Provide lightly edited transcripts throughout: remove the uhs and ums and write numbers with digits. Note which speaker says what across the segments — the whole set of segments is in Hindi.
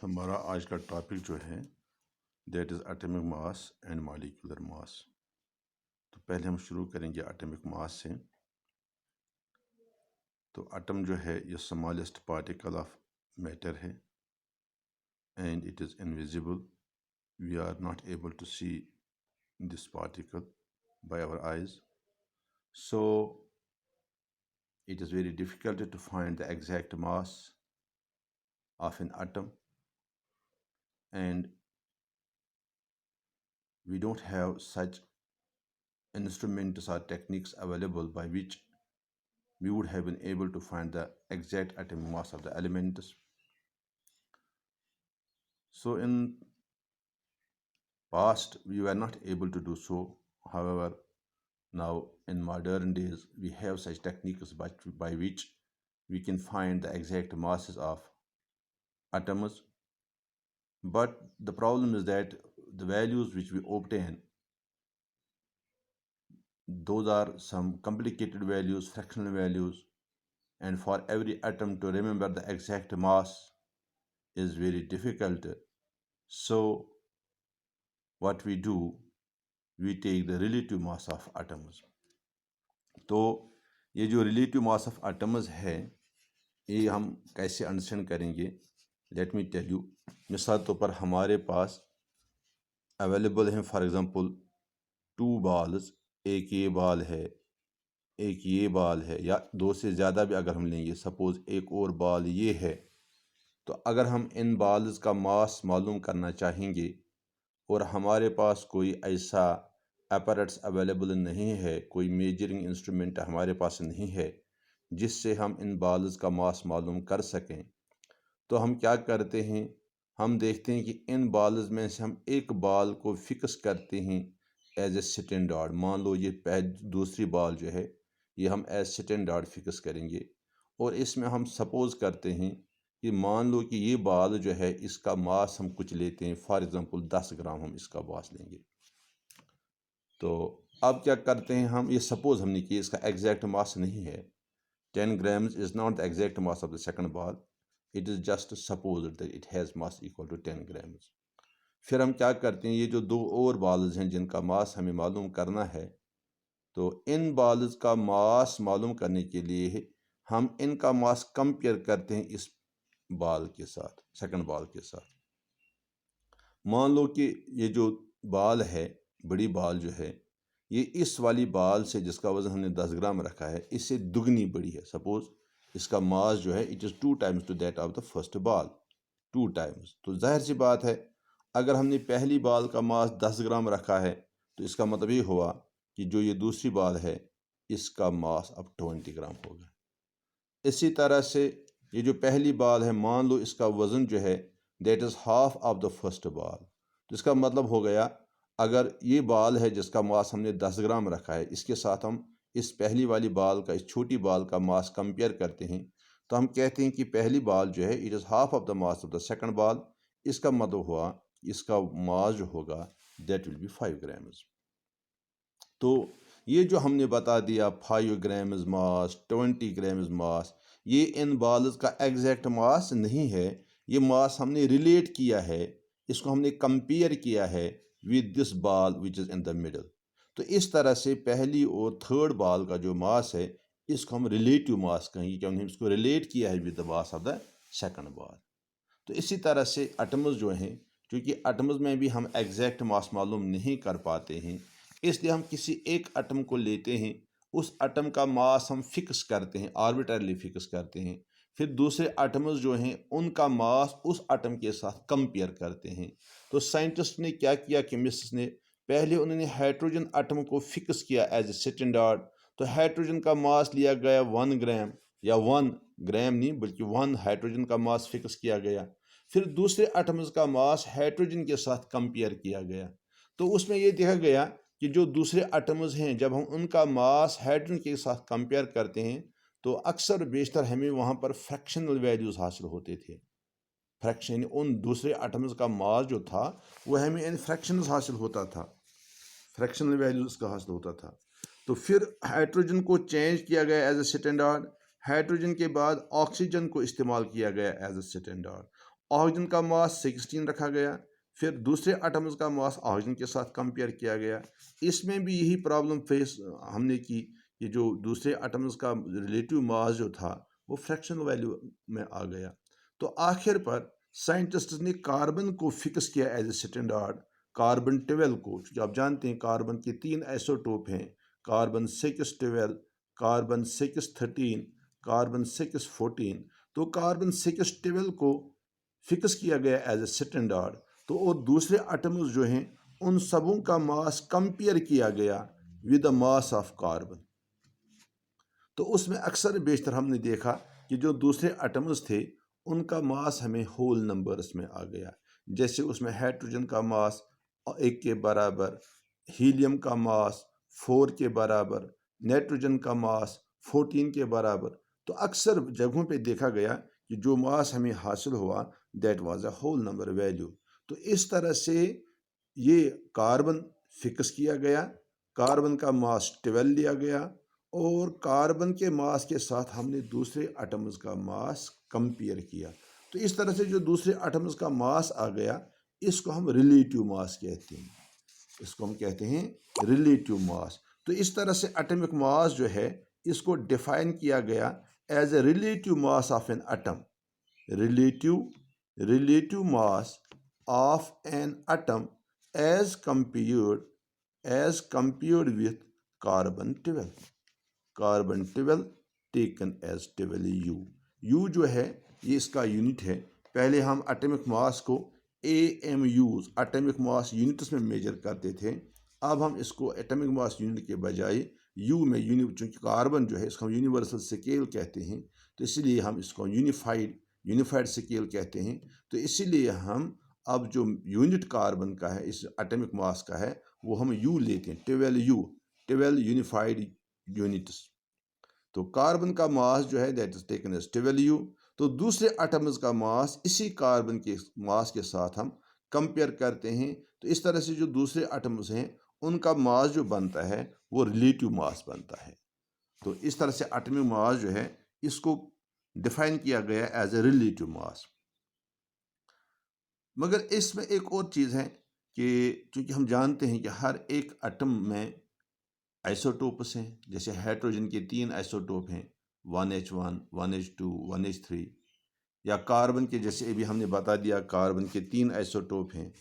Speaker 1: हमारा आज का टॉपिक जो है that is atomic mass and molecular mass. तो पहले हम शुरू करेंगे एटॉमिक मास से। तो एटम जो है ये स्मॉलेस्ट पार्टिकल ऑफ मैटर है and it is invisible. We are not able to see this particle by our eyes, so it is very difficult to find the exact mass of an atom, and we don't have such instruments or techniques available by which we would have been able to find the exact atomic mass of the elements. So in past we were not able to do so. However, now in modern days we have such techniques by which we can find the exact masses of atoms. But the problem is that the values which we obtain, those are some complicated values, fractional values, and for every atom to remember the exact mass is very difficult. So what we do, we take the relative mass of atoms. तो ये जो रिलेटिव मास ऑफ एटम्स है ये हम कैसे अंडरस्टैंड करेंगे, लेट मी टेल यू। मिसाल तौर पर हमारे पास अवेलेबल हैं फॉर एग्जांपल 2 बॉल्स, एक ये बॉल है एक ये बॉल है, या दो से ज़्यादा भी अगर हम लेंगे, सपोज एक और बॉल ये है। तो अगर हम इन बॉल्स का मास मालूम करना चाहेंगे और हमारे पास कोई ऐसा अपैरेट्स अवेलेबल नहीं है, कोई मेजरिंग इंस्ट्रूमेंट हमारे पास नहीं है जिससे हम इन बॉल्स का मास मालूम कर सकें, तो हम क्या करते हैं, हम देखते हैं कि इन बॉल्स में से हम एक बॉल को फिक्स करते हैं एज ए स्टैंडर्ड। मान लो ये दूसरी बॉल जो है ये हम एज स्टैंडर्ड फिक्स करेंगे, और इसमें हम सपोज करते हैं कि मान लो कि ये बॉल जो है इसका मास हम कुछ लेते हैं, फॉर एग्जांपल 10 ग्राम हम इसका मास लेंगे। तो अब क्या करते हैं हम, ये सपोज हमने कि इसका एग्जैक्ट मास नहीं है, 10 grams is not the exact mass of the second ball, it is just supposed that it has mass equal to 10 grams। फिर हम क्या करते हैं, ये जो दो और बॉल्स हैं जिनका मास हमें मालूम करना है, तो इन बॉल्स का मास मालूम करने के लिए हम इनका मास कंपेयर करते हैं इस बॉल के साथ, सेकंड बॉल के साथ। मान लो कि ये जो बॉल है, बड़ी बॉल जो है, ये इस वाली बॉल से जिसका वज़न हमने 10 ग्राम रखा है इससे दुगनी बड़ी है। सपोज इसका मास जो है it is 2 times to that of the first ball, 2 times. तो जाहिर सी बात है अगर हमने पहली बॉल का मास 10 ग्राम रखा है तो इसका मतलब ये हुआ कि जो ये दूसरी बॉल है इसका मास अब 20 ग्राम होगा। इसी तरह से ये जो पहली बॉल है, मान लो इसका वज़न जो है that is half of the first ball. तो इसका मतलब हो गया अगर ये बॉल है जिसका मास हमने 10 ग्राम रखा है, इसके साथ हम इस पहली वाली बॉल का, इस छोटी बॉल का मास कंपेयर करते हैं, तो हम कहते हैं कि पहली बॉल जो है it is half of the mass of the second ball. इसका मतलब हुआ इसका मास जो होगा दैट विल बी 5 ग्राम्स। तो ये जो हमने बता दिया 5 ग्राम्स मास, 20 ग्राम्स मास, ये इन बॉल्स का एग्जैक्ट मास नहीं है, ये मास हमने रिलेट किया है, इसको हमने कंपेयर किया है with this ball which is in the middle. तो इस तरह से पहली और थर्ड बॉल का जो मास है इसको हम रिलेटिव मास कहेंगे, क्योंकि हमने इसको रिलेट किया है with the mass of the second ball. तो इसी तरह से एटम्स जो हैं, क्योंकि एटम्स में भी हम एग्जैक्ट मास मालूम नहीं कर पाते हैं, इसलिए हम किसी एक एटम को लेते हैं, उस एटम का मास हम फिक्स करते हैं, आर्बिट्रली फिक्स करते हैं। फिर दूसरे एटम्स जो हैं उनका मास उस एटम के साथ कंपेयर करते हैं। तो साइंटिस्ट ने क्या किया, केमिस्ट ने, पहले उन्होंने हाइड्रोजन एटम को फिक्स किया एज ए स्टैंडर्ड। तो हाइड्रोजन का मास लिया गया 1 ग्राम, या 1 ग्राम नहीं बल्कि 1 हाइड्रोजन का मास फिक्स किया गया। फिर दूसरे एटम्स का मास हाइड्रोजन के साथ कंपेयर किया गया, तो उसमें यह देखा गया कि जो दूसरे एटम्स हैं जब हम उनका मास हाइड्रोजन के साथ कंपेयर करते हैं तो अक्सर बेशतर हमें वहाँ पर फ्रैक्शनल वैल्यूज़ हासिल होते थे। फ्रैक्शन, उन दूसरे एटम्स का मास जो था वो हमें इन फ्रैक्शंस हासिल होता था, फ्रैक्शनल वैल्यूज़ का हासिल होता था। तो फिर हाइड्रोजन को चेंज किया गया एज ए स्टैंडर्ड। हाइड्रोजन के बाद ऑक्सीजन को इस्तेमाल किया गया एज ए स्टैंडर्ड। ऑक्सीजन का मास 16 रखा गया, फिर दूसरे एटम्स का मास ऑक्सीजन के साथ कंपेयर किया गया। इसमें भी यही प्रॉब्लम फेस हमने की कि जो दूसरे एटम्स का रिलेटिव मास जो था वो फ्रैक्शनल वैल्यू में आ गया। तो आखिर पर साइंटिस्ट ने कार्बन को फिक्स किया एज ए स्टैंडर्ड, कार्बन 12 को, क्योंकि आप जानते हैं कार्बन के 3 आइसोटोप हैं, कार्बन 612, कार्बन 613, कार्बन 614। तो कार्बन 612 को फिक्स किया गया एज ए स्टैंडर्ड। तो और दूसरे एटम्स जो हैं उन सबों का मास कंपेयर किया गया with the mass of carbon. तो उसमें अक्सर बेशतर हमने देखा कि जो दूसरे एटम्स थे उनका मास हमें होल नंबर्स में आ गया। जैसे उसमें हाइड्रोजन का मास 1 के बराबर, हीलियम का मास 4 के बराबर, नाइट्रोजन का मास 14 के बराबर। तो अक्सर जगहों पे देखा गया कि जो मास हमें हासिल हुआ that was a whole number value. तो इस तरह से ये कार्बन फिक्स किया गया, कार्बन का मास 12 लिया गया और कार्बन के मास के साथ हमने दूसरे एटम्स का मास कंपेयर किया। तो इस तरह से जो दूसरे एटम्स का मास आ गया इसको हम रिलेटिव मास कहते हैं, इसको हम कहते हैं रिलेटिव मास। तो इस तरह से एटॉमिक मास जो है इसको डिफाइन किया गया as a relative mass of an atom, relative mass of an atom as compared with carbon 12, carbon 12 taken as 12 U जो है ये इसका यूनिट है। पहले हम एटॉमिक मास को AMUs एटॉमिक मास यूनिट्स में मेजर करते थे, अब हम इसको एटॉमिक मास यूनिट के बजाय यू में चूँकि कार्बन जो है इसको हम यूनिवर्सल स्केल कहते हैं तो इसलिए हम इसको यूनिफाइड स्केल कहते हैं। तो इसीलिए हम अब जो यूनिट कार्बन का है इस एटॉमिक मास का है वो हम यू लेते हैं, 12 यूनिफाइड यूनिट्स। तो कार्बन का मास जो है दैट इज टेकन एज 12 तो दूसरे एटम्स का मास इसी कार्बन के मास के साथ हम कंपेयर करते हैं। तो इस तरह से जो दूसरे एटम्स हैं उनका मास जो बनता है वो रिलेटिव मास बनता है। तो इस तरह से एटॉमिक मास जो है इसको डिफाइन किया गया एज ए रिलेटिव मास। मगर इसमें एक और चीज़ है कि चूँकि हम जानते हैं कि हर एक एटम में आइसोटोप्स हैं, जैसे हाइड्रोजन के 3 आइसोटोप हैं 1H1, 1H2, 1H3, या कार्बन के जैसे अभी हमने बता दिया कार्बन के 3 आइसोटोप हैं।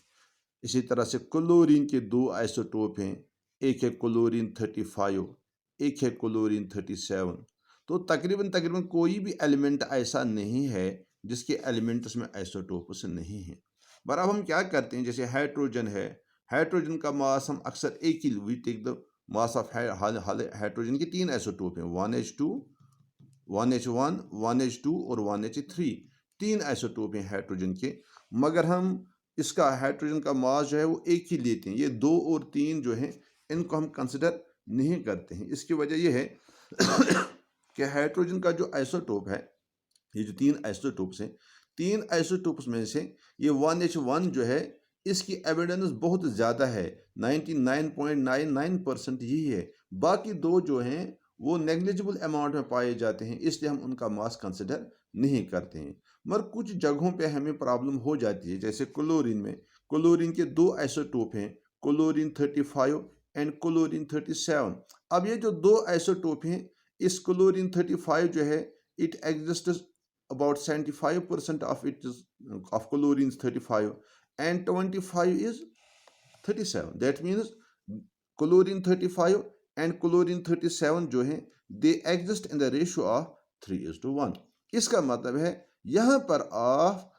Speaker 1: इसी तरह से क्लोरीन के 2 आइसोटोप हैं, एक है क्लोरीन 35, एक है क्लोरीन 37। तो तकरीबन कोई भी एलिमेंट ऐसा नहीं है जिसके एलिमेंट्स में आइसोटोप्स नहीं हैं। पर अब हम क्या करते हैं, जैसे हाइड्रोजन है, हाइड्रोजन का मास हम अक्सर एक ही we take the mass of hydrogen के 3 आइसोटोप हैं 1H2, 1H1, 1H2 और 1H3, 3 आइसोटोप हैं हाइड्रोजन के। मगर हम इसका हाइड्रोजन का मास जो है वो एक ही लेते हैं, ये 2 और 3 जो हैं इनको हम कंसिडर नहीं करते हैं। इसकी वजह यह है कि हाइड्रोजन का जो आइसोटोप है, ये जो 3 आइसोटोप्स हैं, 3 आइसोटोप्स में से ये 1H1 जो है इसकी एविडेंस बहुत ज़्यादा है, 99.99% यही है। बाकी 2 जो हैं वो नेग्लिजिबल अमाउंट में पाए जाते हैं, इसलिए हम उनका मास कंसिडर नहीं करते हैं। मगर कुछ जगहों पे हमें प्रॉब्लम हो जाती है, जैसे क्लोरीन में, क्लोरीन के 2 आइसोटोप हैं, क्लोरीन 35 एंड क्लोरीन 37। अब ये जो 2 आइसोटोप हैं, इस क्लोरीन 35 जो है it exist about 75% of it is of chlorine is 35 and 25 is 37. That means chlorine 35 and chlorine 37 जो है they exist in the ratio of 3:1। इसका मतलब है यहाँ पर आप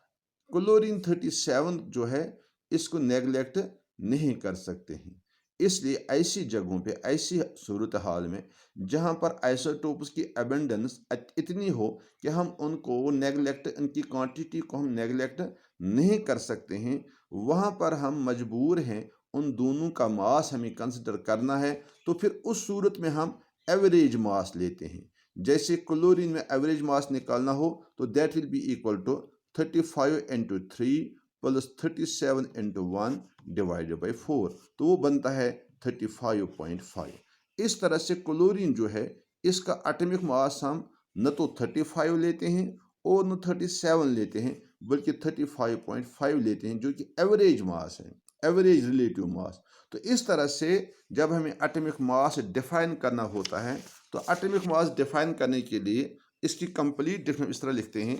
Speaker 1: क्लोरीन 37 जो है इसको नेगलेक्ट नहीं कर सकते हैं। इसलिए ऐसी जगहों पे, ऐसी सूरत हाल में जहाँ पर आइसोटोप्स की अबेंडेंस इतनी हो कि हम उनको नेगलेक्ट, इनकी क्वांटिटी को हम नेगलेक्ट नहीं कर सकते हैं, वहाँ पर हम मजबूर हैं उन दोनों का मास हमें कंसिडर करना है। तो फिर उस सूरत में हम एवरेज मास लेते हैं। जैसे क्लोरीन में एवरेज मास निकालना हो तो that will be equal to 35 into 3 plus 37 into 1 divided by 4, तो वो बनता है 35.5। इस तरह से क्लोरीन जो है इसका एटॉमिक मास हम न तो 35 लेते हैं और न 37 लेते हैं, बल्कि 35.5 लेते हैं, जो कि एवरेज मास है, एवरेज रिलेटिव मास। तो इस तरह से जब हमें एटॉमिक मास डिफाइन करना होता है, तो एटॉमिक मास डिफाइन करने के लिए इसकी कंप्लीट डिफिनेशन इस तरह लिखते हैं: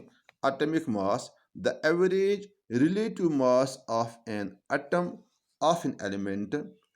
Speaker 1: atomic mass, the average relative mass of an atom of an element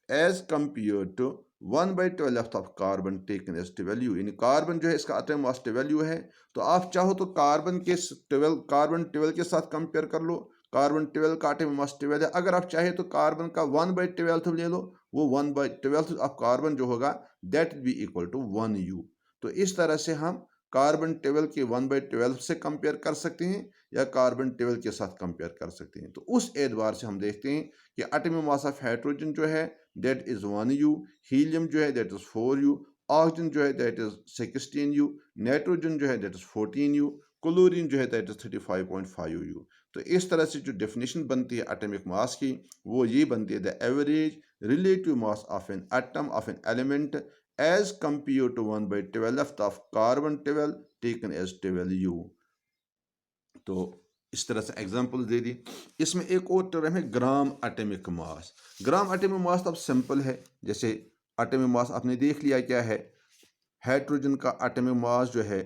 Speaker 1: as compare to 1/12 of carbon taken as 12, यानी कार्बन जो है इसका एटम मास 12 है, तो आप चाहो तो कार्बन 12 के साथ कंपेयर कर लो, कार्बन 12 का एटम मास 12 है। अगर आप चाहे तो कार्बन का 1/12 ले लो, वो 1/12 ऑफ कार्बन जो होगा that will be equal to 1U। तो इस तरह से हम कार्बन 12 के 1/12 से कंपेयर कर सकते हैं या कार्बन 12 के साथ कंपेयर कर सकते हैं। तो उस एतबार से हम देखते हैं कि एटॉमिक मास ऑफ हाइड्रोजन जो है दैट इज 1U, हीलियम जो है दैट इज 4U, ऑक्सीजन जो है दैट इज 16U, नाइट्रोजन जो है दैट इज 14U, क्लोरीन जो है दैट इज 35.5U। तो इस तरह से जो डेफिनेशन बनती है एटॉमिक मास की, वो ये बनती है: the average relative mass of an atom of an element as compare to 1/12 of carbon 12 taken as 12U। तो इस तरह से एग्जांपल दे दी। इसमें एक और टर्म है gram atomic mass. Gram atomic mass तो अब सिंपल है, जैसे एटॉमिक मास आपने देख लिया क्या है। हाइड्रोजन का एटॉमिक मास जो है,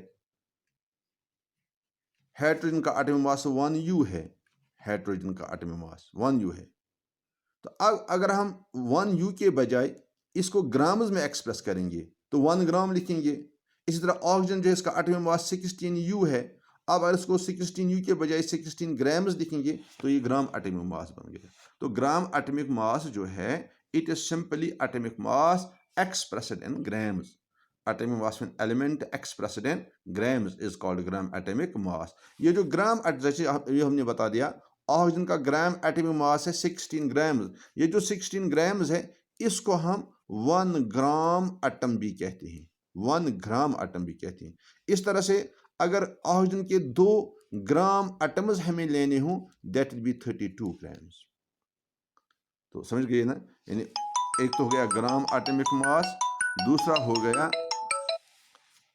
Speaker 1: हाइड्रोजन का एटॉमिक मास 1U है, हाइड्रोजन का एटॉमिक मास 1U है। तो अब अगर हम 1U के बजाय इसको ग्राम्स में एक्सप्रेस करेंगे तो 1 ग्राम लिखेंगे। इसी तरह ऑक्सीजन जो है इसका एटॉमिक मास 16U है, अब अगर इसको 16U के बजाय 16 ग्राम्स लिखेंगे तो ये ग्राम एटॉमिक मास बन गया। तो ग्राम एटॉमिक मास जो है it is simply atomic mass expressed in grams. Atomic mass of an element expressed in grams is called gram atomic mass. ये जो ग्राम, जैसे ये हमने बता दिया, ऑक्सीजन का ग्राम एटॉमिक मास है 16 ग्राम्स। ये जो 16 ग्राम्स है इसको हम 1 ग्राम एटम भी कहते हैं, 1 ग्राम एटम भी कहते हैं। इस तरह से अगर ऑक्सीजन के 2 ग्राम एटम्स हमें लेने हों दैट विल बी 32 ग्राम्स। तो समझ गए ना, यानी एक तो हो गया ग्राम एटॉमिक मास, दूसरा हो गया,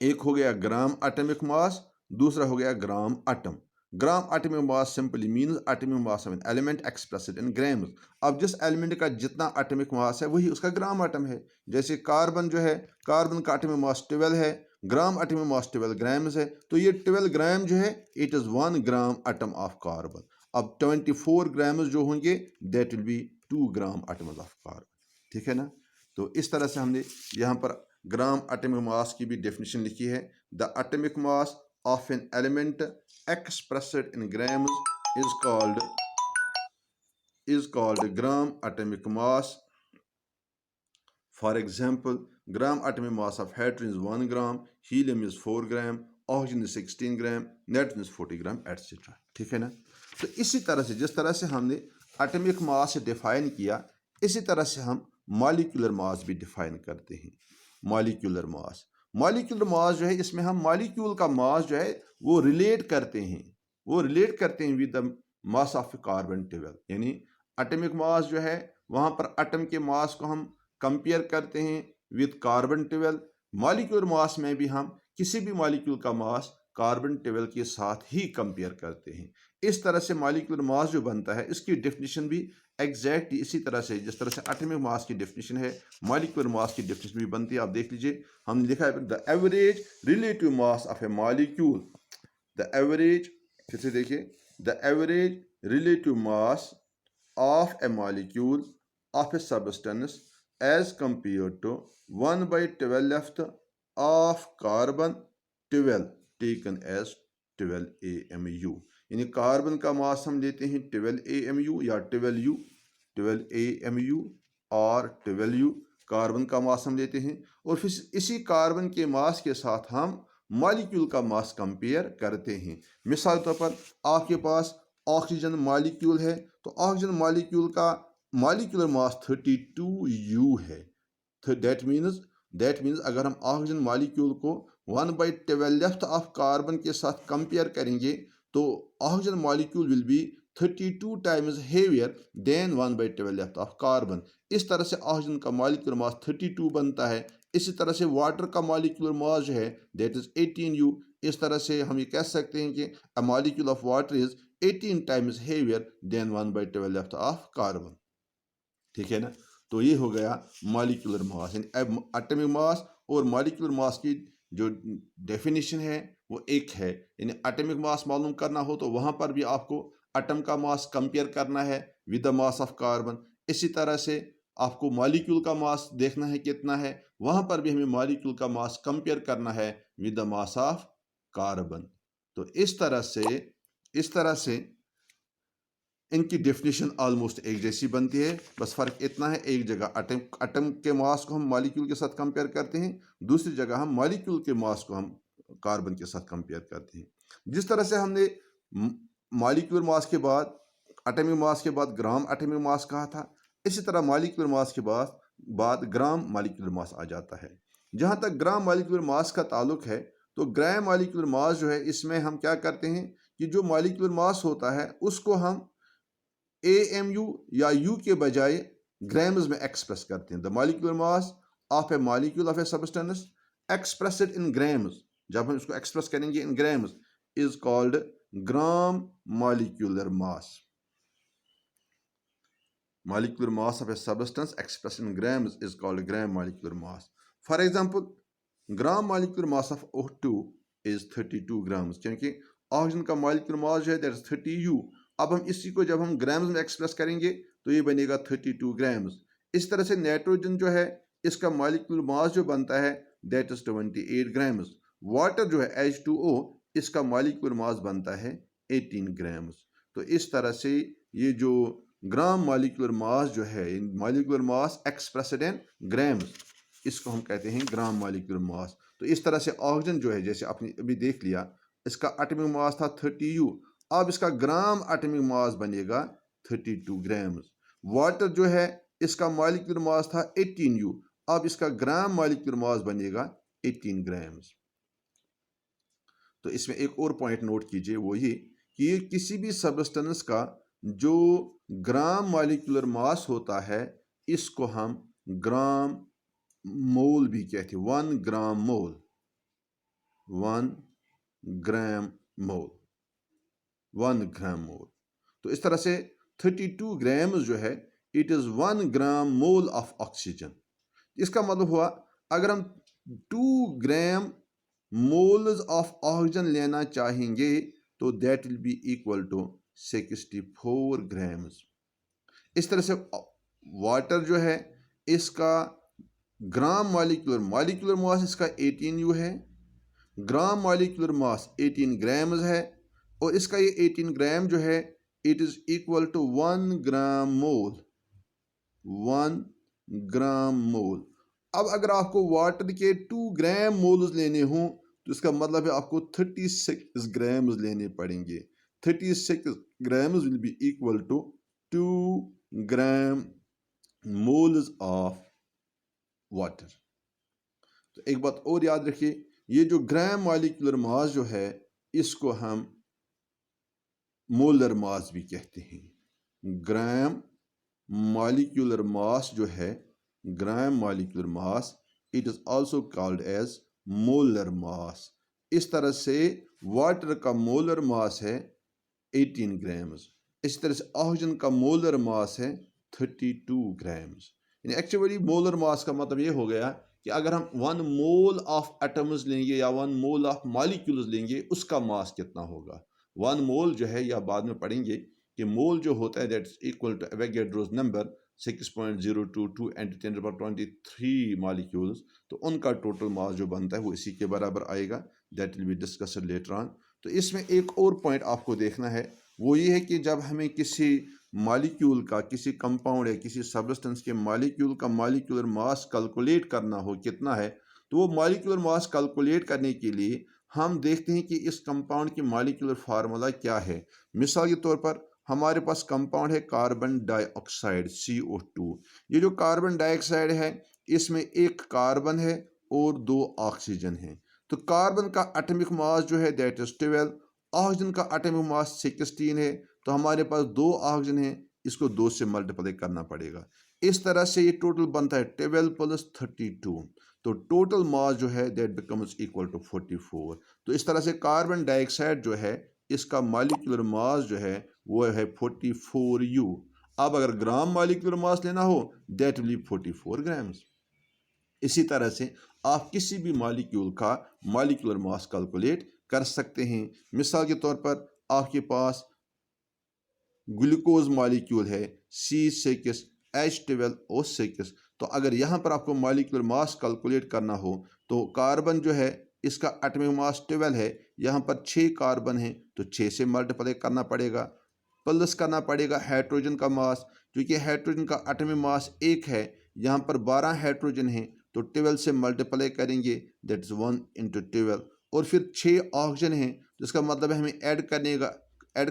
Speaker 1: एक हो गया ग्राम एटॉमिक मास, दूसरा हो गया gram atom. Gram atomic mass simply means atomic mass of an element expressed in grams. अब जिस एलिमेंट का जितना एटॉमिक मास है वही उसका ग्राम एटम है। जैसे कार्बन जो है, कार्बन का एटॉमिक मास 12 है, ग्राम एटॉमिक मास 12 ग्राम्स है, तो ये 12 ग्राम जो है it is 1 gram atom of carbon. अब 24 ग्राम्स जो होंगे that will B 2 gram atom of carbon. ठीक है ना। तो इस तरह से हमने यहाँ पर ग्राम एटॉमिक मास की भी डेफिनेशन लिखी है। The atomic mass of an element expressed in grams is called gram atomic mass. For example, gram atomic mass of hydrogen is 1 gram, helium is 4 gram, oxygen is 16 gram, nitrogen is 40 gram, etc. ठीक है ना। तो इसी तरह से जिस तरह से हमने एटॉमिक मास डिफाइन किया, इसी तरह से हम मॉलिक्यूलर मास भी डिफाइन करते हैं। मॉलिक्यूलर मास, मॉलिक्यूलर मास जो है इसमें हम मॉलिक्यूल का मास जो है वो रिलेट करते हैं, with the mass of carbon 12। यानी एटॉमिक मास जो है वहाँ पर एटम के मास को हम कंपेयर करते हैं विद कार्बन 12। मॉलिक्यूलर मास में भी हम किसी भी मॉलिक्यूल का मास कार्बन 12 के साथ ही कंपेयर करते हैं। इस तरह से मॉलिक्यूलर मास जो बनता है इसकी डेफिनेशन भी एग्जैक्ट इसी तरह से, जिस तरह से एटॉमिक मास की डेफिनेशन है मॉलिक्यूलर मास की डेफिनेशन भी बनती है। आप देख लीजिए, हमने लिखा है the average relative mass of a molecule, the average, फिर से देखिए, the average relative mass of a molecule of a substance as compare to 1/12 of carbon 12 taken as 12 AMU। यानी कार्बन का मास हम लेते हैं 12 AMU या 12U, 12 AMU और 12U कार्बन का मास हम लेते हैं, और फिर इसी कार्बन के मास के साथ हम मॉलिक्यूल का मास कंपेयर करते हैं। मिसाल तौर पर आपके पास ऑक्सीजन मॉलिक्यूल है, तो ऑक्सीजन मॉलिक्यूल का मॉलिक्यूलर मास 32U है। दैट मीन्स अगर हम ऑक्सीजन मॉलिक्यूल को 1/12 ऑफ कार्बन के साथ कंपेयर करेंगे तो oxygen molecule will be 32 times heavier than 1/12 of carbon. इस तरह से ऑक्सीजन का मॉलिक्यूलर मास 32 बनता है। इसी तरह से वाटर का मॉलिक्यूलर मास जो है दैट इज 18U। इस तरह से हम ये कह सकते हैं कि a molecule of water is 18 times heavier than 1/12 of carbon. ठीक है ना। तो ये हो गया मॉलिक्यूलर मास, यानी एटॉमिक मास और मॉलिक्यूलर मास की जो डेफिनेशन है वो एक है। यानी एटॉमिक मास मालूम करना हो तो वहाँ पर भी आपको एटम का मास कंपेयर करना है with the mass of carbon. इसी तरह से आपको मॉलिक्यूल का मास देखना है कितना है, वहाँ पर भी हमें मॉलिक्यूल का मास कंपेयर करना है with the mass of carbon. तो इस तरह से इनकी डेफिनेशन ऑलमोस्ट एक जैसी बनती है, बस फ़र्क इतना है एक जगह एटम के मास को हम मॉलिक्यूल के साथ कंपेयर करते हैं, दूसरी जगह हम मॉलिक्यूल के मास को हम कार्बन के साथ कंपेयर करते हैं। जिस तरह से हमने मॉलिक्यूलर मास के बाद एटॉमिक मास के बाद ग्राम एटॉमिक मास कहा था, इसी तरह मॉलिक्यूलर मास के बाद ग्राम मॉलिक्यूलर मास आ जाता है। जहाँ तक ग्राम मॉलिक्यूलर मास का ताल्लुक है, तो ग्राम मॉलिक्यूलर मास जो है इसमें हम क्या करते हैं कि जो मॉलिक्यूलर मास होता है उसको हम AMU या U के बजाय ग्राम्स में एक्सप्रेस करते हैं। The molecular mass of a molecule of a substance expressed in grams, जब हम इसको एक्सप्रेस करेंगे in grams, is called gram molecular mass. Molecular mass of a substance expressed in grams is called gram molecular mass. For example, gram molecular mass of O2 is 32 grams, क्योंकि ऑक्सीजन का मॉलिक्यूलर मास जो है दैट इज 30U। अब हम इसी को जब हम ग्राम्स में एक्सप्रेस करेंगे तो ये बनेगा 32 ग्राम्स। इस तरह से नाइट्रोजन जो है इसका मॉलिक्यूलर मास जो बनता है दैट इज 28 ग्राम्स। वाटर जो है H2O इसका मॉलिक्यूलर मास बनता है 18 ग्राम्स। तो इस तरह से ये जो ग्राम मॉलिक्यूलर मास जो है, molecular mass expressed in grams, इसको हम कहते हैं ग्राम मॉलिक्यूलर मास। तो इस तरह से ऑक्सीजन जो है जैसे आपने अभी देख लिया, इसका एटॉमिक मास था 30U, अब इसका ग्राम एटॉमिक मास बनेगा 32 ग्राम्स। वाटर जो है इसका मॉलिक्यूलर मास था 18U, अब इसका ग्राम मॉलिक्यूलर मास बनेगा 18 ग्राम्स। तो इसमें एक और पॉइंट नोट कीजिए, वो ये कि ये किसी भी सब्सटेंस का जो ग्राम मॉलिक्यूलर मास होता है इसको हम ग्राम मोल भी कहते हैं। 1 ग्राम मोल, 1 ग्राम मोल, 1 ग्राम मोल। तो इस तरह से 32 ग्राम जो है it is 1 gram mole of oxygen. इसका मतलब हुआ अगर हम 2 ग्राम मोल्स ऑफ ऑक्सीजन लेना चाहेंगे तो that will be equal to 64 grams. इस तरह से वाटर जो है इसका ग्राम मॉलिक्यूलर मास इसका 18U है, ग्राम मॉलिक्यूलर मास 18 ग्राम्स है, और इसका ये 18 ग्राम जो है इट इज इक्वल टू 1 ग्राम मोल, 1 ग्राम मोल। अब अगर आपको वाटर के 2 ग्राम मोल्स लेने हों तो इसका मतलब है आपको 36 ग्राम्स लेने पड़ेंगे। 36 grams will be equal to 2 gram moles of water। तो एक बात और याद रखिए, ये जो ग्राम मॉलिक्यूलर मास जो है इसको हम मोलर मास भी कहते हैं। ग्राम मॉलिक्यूलर मास जो है, gram molecular mass, it is also called as molar mass. इस तरह से वाटर का मोलर मास है 18 ग्राम्स। इस तरह से ऑक्सीजन का मोलर मास है 32 ग्राम्स। यानी एक्चुअली मोलर मास का मतलब ये हो गया कि अगर हम 1 मोल ऑफ एटम्स लेंगे या 1 मोल ऑफ मॉलिक्यूल्स लेंगे उसका मास कितना होगा। 1 मोल जो है, या बाद में पढ़ेंगे कि मोल जो होता है that is equal to Avogadro's number 6.022 × 10⁻23 molecules. तो उनका टोटल मास जो बनता है वो इसी के बराबर आएगा। That will be discussed later on. तो इसमें एक और पॉइंट आपको देखना है, वो ये है कि जब हमें किसी मॉलिक्यूल का, किसी कंपाउंड या किसी सब्सटेंस के मॉलिक्यूल का मॉलिक्यूलर मास कैलकुलेट करना हो कितना है, तो वो मॉलिक्यूलर मास कैलकुलेट करने के लिए हम देखते हैं कि इस कंपाउंड की मॉलिक्यूलर फार्मूला क्या है। मिसाल के तौर पर हमारे पास कंपाउंड है कार्बन डाइऑक्साइड CO2। ये जो कार्बन डाइऑक्साइड है इसमें एक कार्बन है और 2 ऑक्सीजन है। तो कार्बन का एटॉमिक मास जो है दैट इज 12, ऑक्सीजन का एटॉमिक मास 16 है, तो हमारे पास 2 ऑक्सीजन है, इसको 2 से मल्टीप्लाई करना पड़ेगा। इस तरह से ये टोटल बनता है 12 + 32। तो टोटल मास जो है दैट बिकम्स इक्वल टू 44। तो इस तरह से कार्बन डाइऑक्साइड जो है इसका मॉलिक्यूलर मास जो है वो है 44U। अब अगर ग्राम मॉलिक्यूलर मास लेना हो दैट विल बी 44 ग्राम्स। इसी तरह से आप किसी भी मॉलिक्यूल का मॉलिक्यूलर मास कैलकुलेट कर सकते हैं। मिसाल के तौर पर आपके पास ग्लूकोज मॉलिक्यूल है C6H12O6। तो अगर यहाँ पर आपको मॉलिक्यूलर मास कैलकुलेट करना हो तो कार्बन जो है इसका एटॉमिक मास 12 है, यहाँ पर 6 कार्बन है तो 6 से मल्टीप्लाई करना पड़ेगा, प्लस करना पड़ेगा हाइड्रोजन का मास, क्योंकि हाइड्रोजन का एटॉमिक मास 1 है, यहाँ पर 12 हाइड्रोजन है तो 12 से मल्टीप्लाई करेंगे दैट इज 1 × 12। और फिर 6 ऑक्सीजन है तो इसका मतलब है हमें ऐड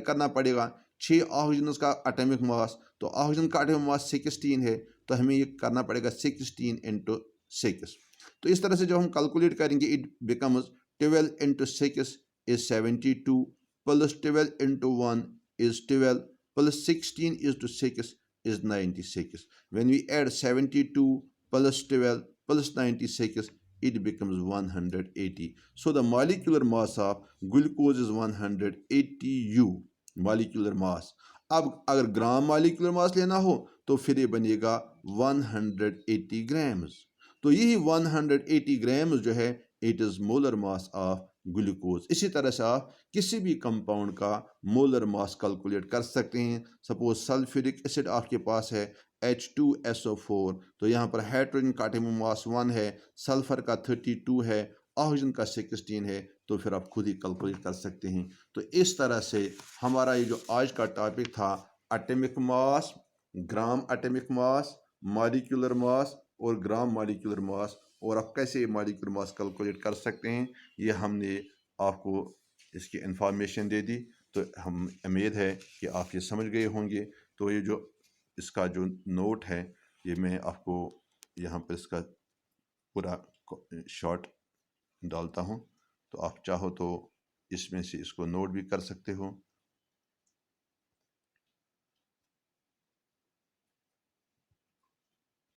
Speaker 1: करना पड़ेगा 6 ऑक्सीजन का एटॉमिक मास। तो ऑक्सीजन का एटॉमिक मास 16 है तो हमें ये करना पड़ेगा 16 × 6। तो इस तरह से जब हम कैलकुलेट करेंगे it becomes 12 × 6 is 72 plus 12 × 1 is 12 plus 16 is to 6 is 96. When we add 72 plus 12 plus 96 it becomes 180. So the molecular mass of glucose is 180U molecular mass. अब अगर ग्राम मॉलिक्यूलर मास लेना हो तो फिर ये बनेगा 180 ग्राम्स। तो यही 180 ग्राम्स जो है it is molar mass of glucose. इसी तरह से आप किसी भी कंपाउंड का मोलर मास कैलकुलेट कर सकते हैं। सपोज सल्फ्यूरिक एसिड आपके पास है H2SO4, तो यहाँ पर हाइड्रोजन का एटॉमिक मास 1 है, सल्फर का 32 है, ऑक्सीजन का 16 है, तो फिर आप खुद ही कैलकुलेट कर सकते हैं। तो इस तरह से हमारा ये जो आज का टॉपिक था atomic mass, gram atomic mass, molecular mass और ग्राम मॉलिक्यूलर मास, और आप कैसे मॉलिक्यूलर मास कैलकुलेट कर सकते हैं, ये हमने आपको इसकी इंफॉर्मेशन दे दी। तो हम उम्मीद है कि आप ये समझ गए होंगे। तो ये जो इसका जो नोट है ये मैं आपको यहाँ पर इसका पूरा शॉर्ट डालता हूँ, तो आप चाहो तो इसमें से इसको नोट भी कर सकते हो।